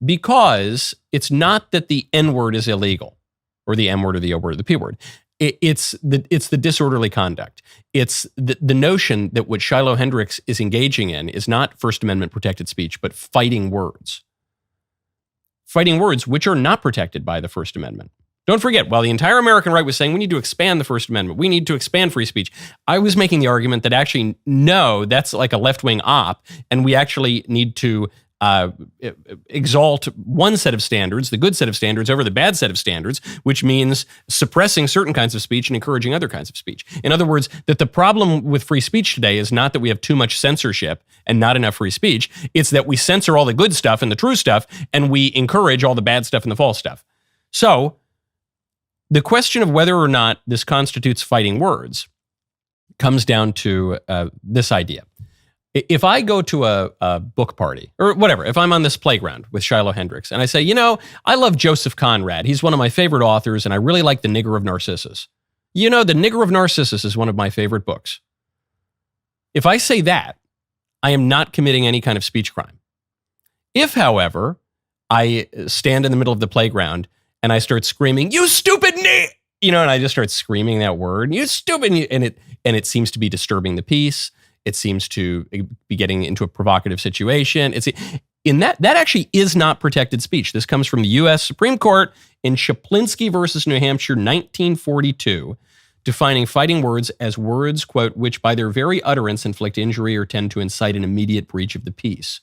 because it's not that the N word is illegal, or the M word, or the O word, or the P word. It's the disorderly conduct. It's the notion that what Shiloh Hendricks is engaging in is not First Amendment protected speech, but fighting words. Fighting words which are not protected by the First Amendment. Don't forget, while the entire American right was saying we need to expand the First Amendment, we need to expand free speech, I was making the argument that actually, no, that's like a left-wing op, and we actually need to exalt one set of standards, the good set of standards, over the bad set of standards, which means suppressing certain kinds of speech and encouraging other kinds of speech. In other words, that the problem with free speech today is not that we have too much censorship and not enough free speech. It's that we censor all the good stuff and the true stuff, and we encourage all the bad stuff and the false stuff. So the question of whether or not this constitutes fighting words comes down to this idea. If I go to a book party, or whatever, if I'm on this playground with Shiloh Hendricks, and I say, I love Joseph Conrad. He's one of my favorite authors, and I really like The Nigger of Narcissus. The Nigger of Narcissus is one of my favorite books. If I say that, I am not committing any kind of speech crime. If, however, I stand in the middle of the playground and I start screaming, "You stupid and I just start screaming that word, "You stupid," and it seems to be disturbing the peace. It seems to be getting into a provocative situation. That actually is not protected speech. This comes from the U.S. Supreme Court in Chaplinsky versus New Hampshire, 1942, defining fighting words as words, quote, which by their very utterance inflict injury or tend to incite an immediate breach of the peace.